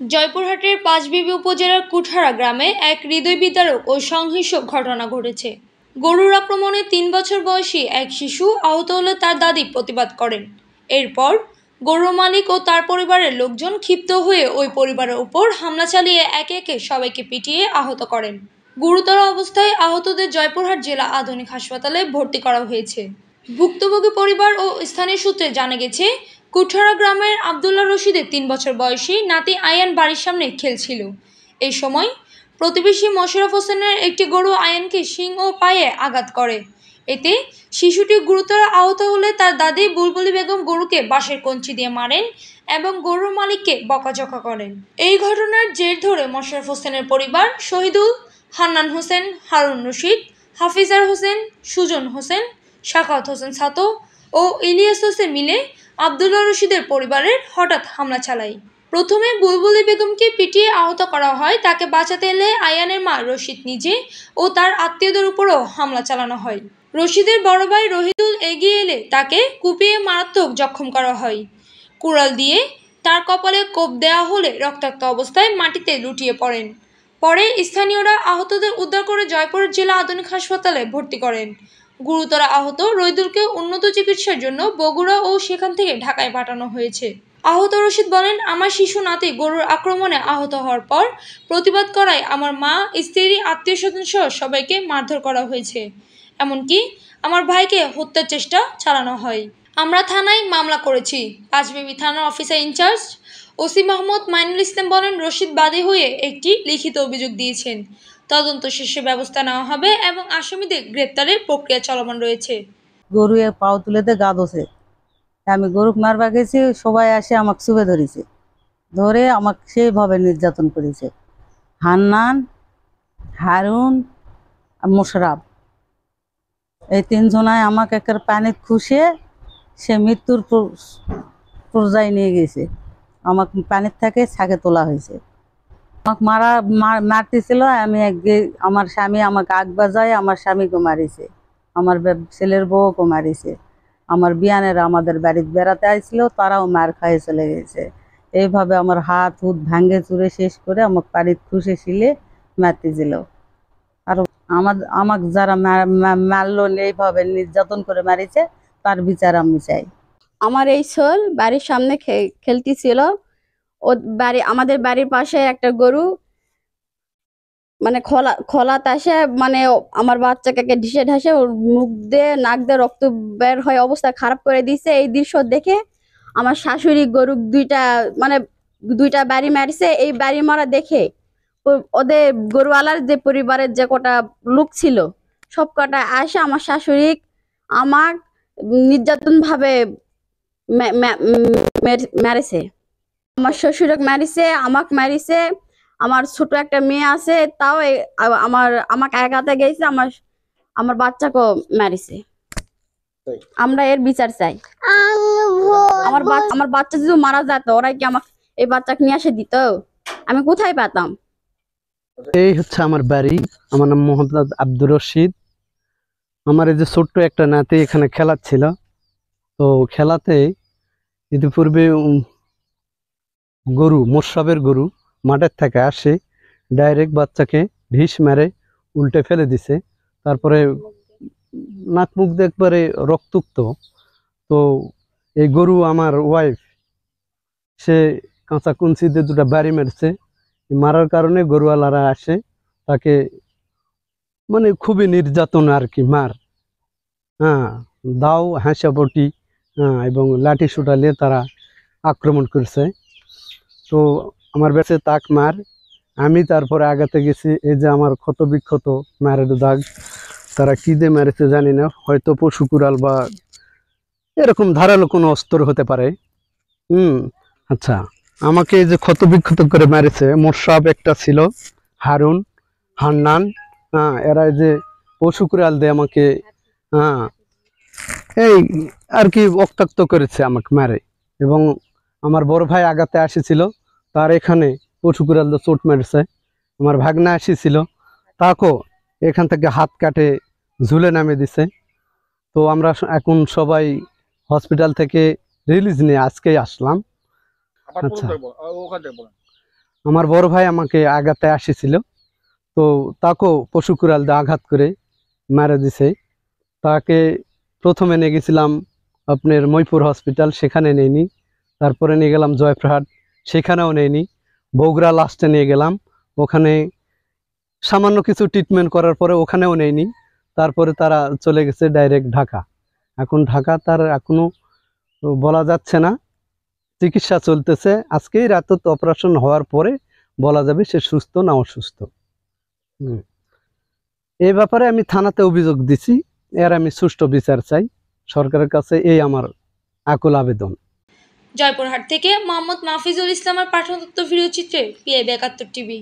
জয়পুরহাটের পাঁচবিবি উপজেলার কুঠারা গ্রামে এক হৃদয় বিদারক ও সহিংস ঘটনা ঘটেছে। গরুর আক্রমণে ৩ বছর বয়সী এক শিশু আহত হলে তার দাদি প্রতিবাদ করেন। এরপর গরুর মালিক ও তার পরিবারের লোকজন ক্ষিপ্ত হয়ে ওই পরিবারের উপর হামলা চালিয়ে একে একে সবাইকে পিটিয়ে আহত করেন। গুরুতর অবস্থায় আহতদের জয়পুরহাট জেলা আধুনিক হাসপাতালে ভর্তি করা হয়েছে। ভুক্তভোগী পরিবার ও স্থানীয় সূত্রে জানা গেছে, কুঠারা গ্রামের আব্দুল্লাহ রশিদের ৩ বছর বয়সী নাতি আয়ান বাড়ির সামনে খেলছিল। এই সময় প্রতিবেশী মোশাররফ হোসেনের একটি গরু আয়ানকে শিং ও পায়ে আঘাত করে। এতে শিশুটি গুরুতর আহত হলে তার দাদি বুলবুলি বেগম গরুকে বাঁশের কঞ্চি দিয়ে মারেন এবং গরুর মালিককে বকাঝকা করেন। এই ঘটনার জের ধরে মোশাররফ হোসেনের পরিবার শহীদুল, হান্নান হোসেন, হারুন রশিদ, হাফিজার হোসেন, সুজন হোসেন, সাখাওয়াত হোসেন সাতো ও ইলিয়াস হোসেন মিলে আব্দুল্লাহ রশিদের পরিবারের হঠাৎ হামলা চালায়। প্রথমে বুলবুলি বেগমকে পিটিয়ে আহত করা হয়। তাকে বাঁচাতে এলে আয়ানের মা রশিদ নিজে ও তার আত্মীয়দের উপরও হামলা চালানো হয়। রশিদের বড় ভাই রহিদুল এগিয়ে এলে তাকে কুপিয়ে মারাত্মক জখম করা হয়। কুড়াল দিয়ে তার কপালে কোপ দেওয়া হলে রক্তাক্ত অবস্থায় মাটিতে লুটিয়ে পড়েন। পরে স্থানীয়রা আহতদের উদ্ধার করে জয়পুরহাট জেলা আধুনিক হাসপাতালে ভর্তি করেন। গুরুতর আহত রহিদুলকে উন্নত চিকিৎসার জন্য বগুড়া ও সেখান থেকে ঢাকায় পাঠানো হয়েছে। আহত রশিদ বলেন, আমার শিশু নাতি গরুর আক্রমণে আহত হওয়ার পর প্রতিবাদ করায় আমার মা, স্ত্রী, আত্মীয়স্বজন সহ সবাইকে মারধর করা হয়েছে। এমনকি আমার ভাইকে হত্যার চেষ্টা চালানো হয়। আমরা থানায় মামলা করেছি। পাঁচবিবি থানার officer in charge OC Mohammad Mainul Islam বলেন, রশিদ বাদী হয়ে একটি লিখিত অভিযোগ দিয়েছেন। তদন্ত শেষে ব্যবস্থা নেওয়া হবে এবং আসামিদের গ্রেপ্তারের প্রক্রিয়া চলমান রয়েছে। গরু পাও তুলেতে গা দোষে আমি গরু মারবা গেছি, সবাই আসে আমাকে চুপে ধরেছে, ধরে আমাকে সেইভাবে নির্যাতন করেছে। হান্নান, হারুন আর মোশাররফ, এই তিনজনায় আমাকে একের পানি খুশে সে মৃত্যুর পর্যায়ে নিয়ে গেছে। আমাকে পানির থেকে ছাকে তোলা হয়েছে। আমাকে মারতেছিল। আমি আমার স্বামী আমাকে আগ বাজায় আমার স্বামীকে মারিছে, আমার ছেলের বউকে মারিছে। আমার বিয়ানেরা আমাদের বাড়িতে বেড়াতে আসছিল, তারাও মার খাইয়ে চলে গেছে। এইভাবে আমার হাত হুত ভাঙ্গে চুরে শেষ করে আমাকে পানির খুশে শিলে মারতেছিল। আর আমাকে যারা মারলো এইভাবে নির্যাতন করে মারিছে, তার বিচার আমি চাই। আমার এই ছোল বাড়ির সামনে খেলতেছিল। ও আমাদের বাড়ির পাশে একটা গরু মানে খোলা তাসে মানে আমার বাচ্চাকে ঢিসে ঢাসে ওর মুখ দিয়ে নাক দিয়ে রক্ত বের হয়ে অবস্থা খারাপ করে দিয়েছে। এই দৃশ্য দেখে আমার শাশুড়ি গরু দুইটা বাড়ি মারিছে। এই বাড়ি মারা দেখে ওদের গরুওয়ালার যে পরিবারের যে কটা লোক ছিল সব কটা আসে আমার শাশুড়ি আমার নির্যাতন ভাবে মারিছে। আমার শ্বশুরক মারিছে, আমাকে মারিছে। আমার ছোট একটা মেয়ে আছে, তাও আমাকে একাতে গেছে, আমার বাচ্চাকে মারিছে। আমরা এর বিচার চাই। আমার বাচ্চা যদি মারা যেত, ওরাই কি আমাকে এই বাচ্চাকে নিয়ে আসে দিত? আমি কোথায় পেতাম? এই হচ্ছে আমার বাড়ি। আমার নাম মোহাম্মদ আব্দুর রশিদ। আমার এই যে ছোট্ট একটা নাতি এখানে খেলাচ্ছিল। তো খেলাতে ইতিপূর্বে গরু, মোশাররফের গরু মাঠের থেকে আসে, ডাইরেক্ট বাচ্চাকে ঢিস মেরে উল্টে ফেলে দিছে। তারপরে নাক মুখ একবারে রক্তাক্ত। তো এই গরু আমার ওয়াইফ, সে কাঁচা কুঞ্চিতে দুটা বাড়ি মারছে। মারার কারণে গরুওয়ালারা আসে, তাকে মানে খুবই নির্যাতন আর কি, মার, হ্যাঁ, দাও, হাঁসাপটি, হ্যাঁ, এবং লাঠি সুটালে তারা আক্রমণ করছে। তো আমার বেঁচে তাক মার, আমি তারপরে আগাতে গেছি। এই যে আমার ক্ষত বিক্ষত মারের দাগ, তারা কি দিয়ে মেরেছে জানি না, হয়তো পশু কুড়াল বা এরকম ধারালো কোনো অস্ত্র হতে পারে। আচ্ছা, আমাকে এই যে ক্ষত বিক্ষত করে মেরেছে, মোশাররফ একটা ছিল, হারুন, হান্নান, হ্যাঁ, এরা যে পশু কুড়াল দিয়ে আমাকে, হ্যাঁ, এই আর কি রক্তাক্ত করেছে আমাকে মারে। এবং আমার বড় ভাই আগাতে আসেছিল, তার এখানে পশু কুড়াল দিয়ে চোট মেরেছে। আমার ভাগনা আসিছিল, তাকেও এখান থেকে হাত কাটে ঝুলে নামে দিছে। তো আমরা এখন সবাই হসপিটাল থেকে রিলিজ নিয়ে আজকেই আসলাম। আচ্ছা, আমার বড় ভাই আমাকে আঘাতে আসিছিল, তো তাকেও পশু কুড়াল দিয়ে আঘাত করে মারা দিছে। তাকে প্রথমে নিয়ে গেছিলাম আপনার ময়পুর হসপিটাল, সেখানে নেয়নি। তারপরে নিয়ে গেলাম জয়পুরহাট, সেখানেও নেয়নি। বগুড়া লাস্টে নিয়ে গেলাম, ওখানে সামান্য কিছু ট্রিটমেন্ট করার পরে ওখানেও নেয়নি। তারপরে তারা চলে গেছে ডাইরেক্ট ঢাকা। এখন ঢাকা তার এখনো বলা যাচ্ছে না, চিকিৎসা চলতেছে। আজকেই রাতে অপারেশন হওয়ার পরে বলা যাবে সে সুস্থ না অসুস্থ। এই ব্যাপারে আমি থানাতে অভিযোগ দিছি, এর আমি সুষ্ঠু বিচার চাই সরকারের কাছে, এই আমার আকুল আবেদন। জয়পুরহাট থেকে মোহাম্মদ মাহফিজুল ইসলামের পাঠানো তথ্য ভিডিও চিত্রে PIB ৭১ টিভি।